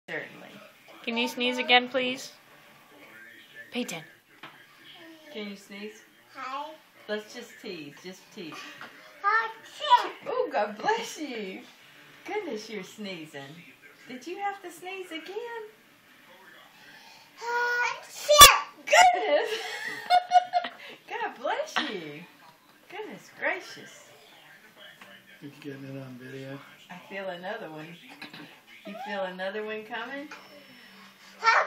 Certainly. Can you sneeze again, please? Peyton. Can you sneeze? Hi. Let's just tease. Just tease. Hi. Oh, God bless you. Goodness, you're sneezing. Did you have to sneeze again? Goodness. God bless you. Goodness gracious. You're getting it on video. I feel another one. You feel another one coming? Hi.